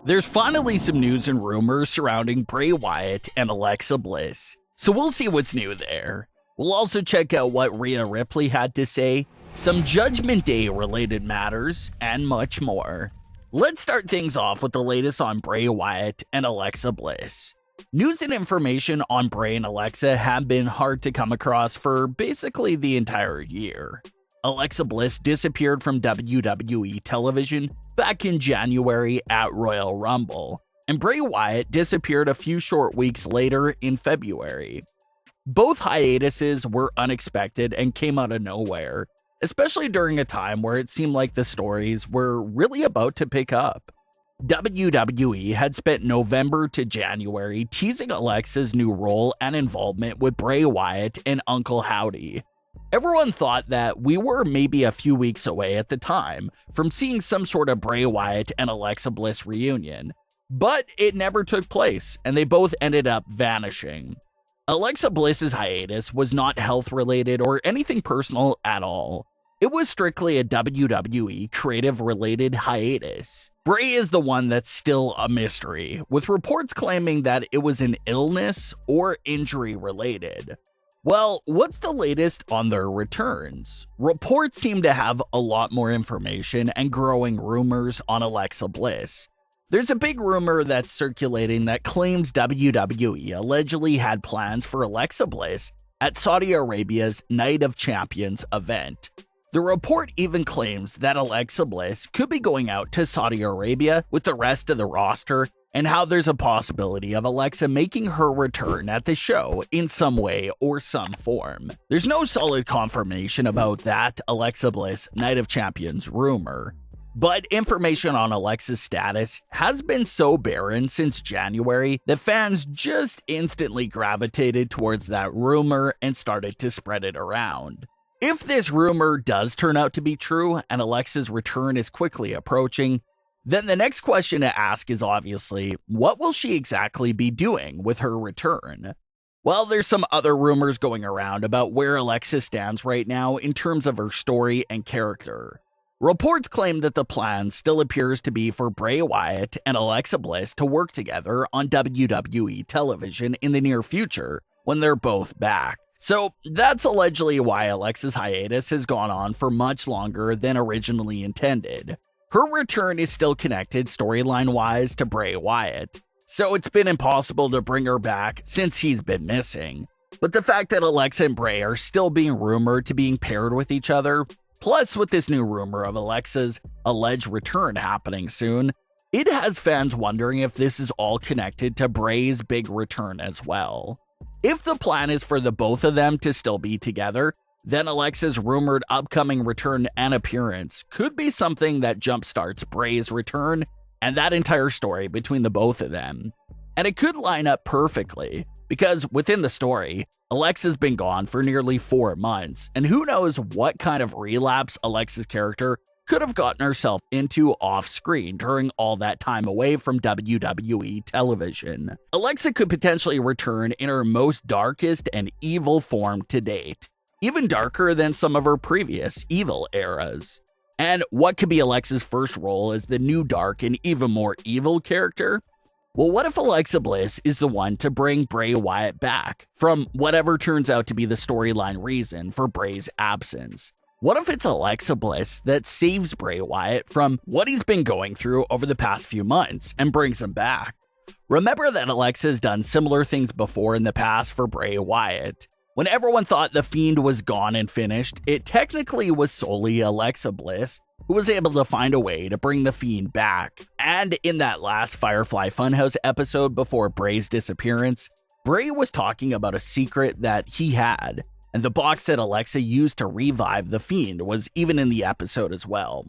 There's finally some news and rumors surrounding Bray Wyatt and Alexa Bliss, so we'll see what's new there. We'll also check out what Rhea Ripley had to say, some Judgment Day related matters, and much more. Let's start things off with the latest on Bray Wyatt and Alexa Bliss. News and information on Bray and Alexa have been hard to come across for basically the entire year. Alexa Bliss disappeared from WWE television back in January at Royal Rumble, and Bray Wyatt disappeared a few short weeks later in February. Both hiatuses were unexpected and came out of nowhere, especially during a time where it seemed like the stories were really about to pick up. WWE had spent November to January teasing Alexa's new role and involvement with Bray Wyatt and Uncle Howdy. Everyone thought that we were maybe a few weeks away at the time from seeing some sort of Bray Wyatt and Alexa Bliss reunion, but it never took place, and they both ended up vanishing. Alexa Bliss's hiatus was not health-related or anything personal at all. It was strictly a WWE creative-related hiatus. Bray is the one that's still a mystery, with reports claiming that it was an illness or injury-related. Well, what's the latest on their returns? Reports seem to have a lot more information and growing rumors on Alexa Bliss. There's a big rumor that's circulating that claims WWE allegedly had plans for Alexa Bliss at Saudi Arabia's Night of Champions event. The report even claims that Alexa Bliss could be going out to Saudi Arabia with the rest of the roster, and how there's a possibility of Alexa making her return at the show in some way or some form. There's no solid confirmation about that Alexa Bliss Night of Champions rumor, but information on Alexa's status has been so barren since January that fans just instantly gravitated towards that rumor and started to spread it around. If this rumor does turn out to be true and Alexa's return is quickly approaching, then the next question to ask is obviously, what will she exactly be doing with her return? Well, there's some other rumors going around about where Alexa stands right now in terms of her story and character. Reports claim that the plan still appears to be for Bray Wyatt and Alexa Bliss to work together on WWE television in the near future when they're both back. So that's allegedly why Alexa's hiatus has gone on for much longer than originally intended. Her return is still connected storyline-wise to Bray Wyatt, so it's been impossible to bring her back since he's been missing. But the fact that Alexa and Bray are still being rumored to being paired with each other, plus with this new rumor of Alexa's alleged return happening soon, it has fans wondering if this is all connected to Bray's big return as well. If the plan is for the both of them to still be together, then Alexa's rumored upcoming return and appearance could be something that jumpstarts Bray's return and that entire story between the both of them. And it could line up perfectly, because within the story, Alexa's been gone for nearly 4 months, and who knows what kind of relapse Alexa's character could have gotten herself into off-screen during all that time away from WWE television. Alexa could potentially return in her most darkest and evil form to date, even darker than some of her previous evil eras. And what could be Alexa's first role as the new dark and even more evil character? Well, what if Alexa Bliss is the one to bring Bray Wyatt back from whatever turns out to be the storyline reason for Bray's absence? What if it's Alexa Bliss that saves Bray Wyatt from what he's been going through over the past few months and brings him back? Remember that Alexa's done similar things before in the past for Bray Wyatt. When everyone thought The Fiend was gone and finished, it technically was solely Alexa Bliss who was able to find a way to bring The Fiend back. And in that last Firefly Funhouse episode before Bray's disappearance, Bray was talking about a secret that he had, and the box that Alexa used to revive The Fiend was even in the episode as well.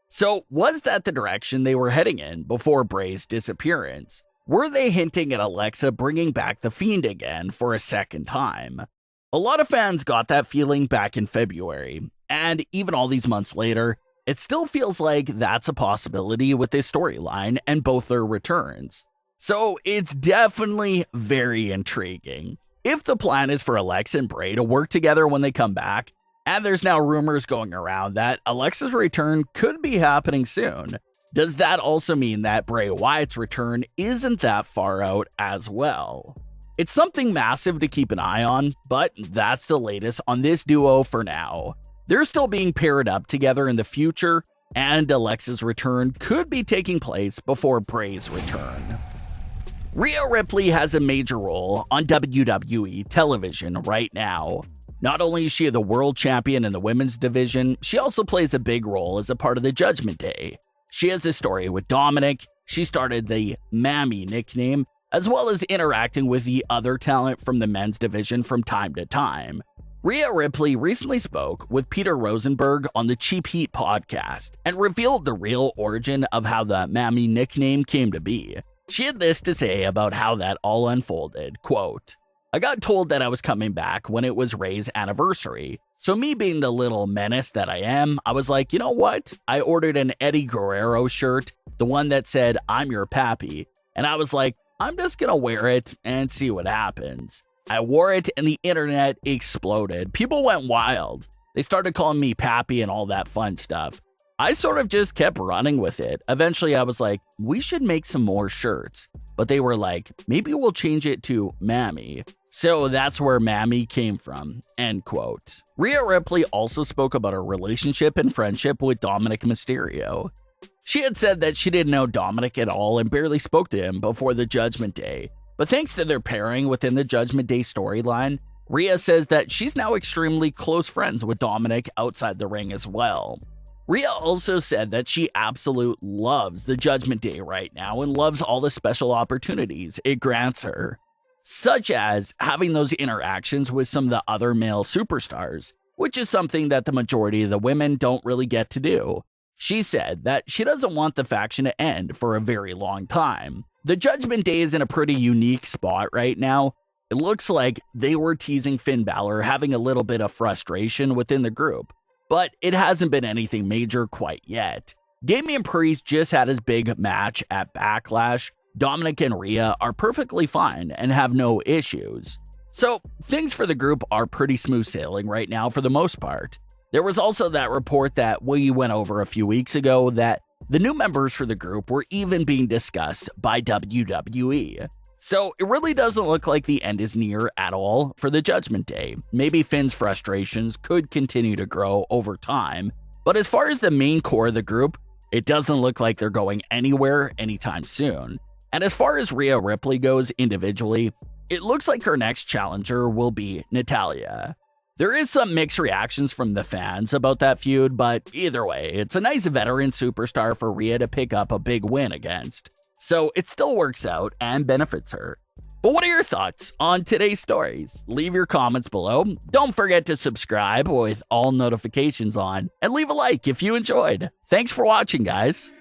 So was that the direction they were heading in before Bray's disappearance? Were they hinting at Alexa bringing back The Fiend again for a second time? A lot of fans got that feeling back in February, and even all these months later, it still feels like that's a possibility with this storyline and both their returns. So it's definitely very intriguing. If the plan is for Alexa and Bray to work together when they come back, and there's now rumors going around that Alexa's return could be happening soon, does that also mean that Bray Wyatt's return isn't that far out as well? It's something massive to keep an eye on, but that's the latest on this duo for now. They're still being paired up together in the future, and Alexa's return could be taking place before Bray's return. Rhea Ripley has a major role on WWE television right now. Not only is she the world champion in the women's division, she also plays a big role as a part of the Judgment Day. She has a story with Dominic, she started the Mami nickname, as well as interacting with the other talent from the men's division from time to time. Rhea Ripley recently spoke with Peter Rosenberg on the Cheap Heat podcast and revealed the real origin of how the Mami nickname came to be. She had this to say about how that all unfolded, quote, "I got told that I was coming back when it was Ray's anniversary. So me being the little menace that I am, I was like, you know what? I ordered an Eddie Guerrero shirt, the one that said, 'I'm your pappy.' And I was like, I'm just gonna wear it and see what happens." I wore it and the internet exploded. People went wild. They started calling me pappy and all that fun stuff. I sort of just kept running with it. Eventually I was like, we should make some more shirts. But they were like, maybe we'll change it to Mami. So that's where Mami came from, end quote. Rhea Ripley also spoke about her relationship and friendship with Dominic Mysterio. She had said that she didn't know Dominic at all and barely spoke to him before the Judgment Day. But thanks to their pairing within the Judgment Day storyline, Rhea says that she's now extremely close friends with Dominic outside the ring as well. Rhea also said that she absolutely loves the Judgment Day right now and loves all the special opportunities it grants her, such as having those interactions with some of the other male superstars, which is something that the majority of the women don't really get to do. She said that she doesn't want the faction to end for a very long time. The Judgment Day is in a pretty unique spot right now. It looks like they were teasing Finn Balor having a little bit of frustration within the group, but it hasn't been anything major quite yet. Damian Priest just had his big match at Backlash. Dominic and Rhea are perfectly fine and have no issues. So things for the group are pretty smooth sailing right now for the most part. There was also that report that we went over a few weeks ago that the new members for the group were even being discussed by WWE. So it really doesn't look like the end is near at all for the Judgment Day. Maybe Finn's frustrations could continue to grow over time, but as far as the main core of the group, it doesn't look like they're going anywhere anytime soon. And as far as Rhea Ripley goes individually, it looks like her next challenger will be Natalya. There is some mixed reactions from the fans about that feud, but either way, it's a nice veteran superstar for Rhea to pick up a big win against. So it still works out and benefits her. But what are your thoughts on today's stories? Leave your comments below. Don't forget to subscribe with all notifications on, and leave a like if you enjoyed. Thanks for watching, guys.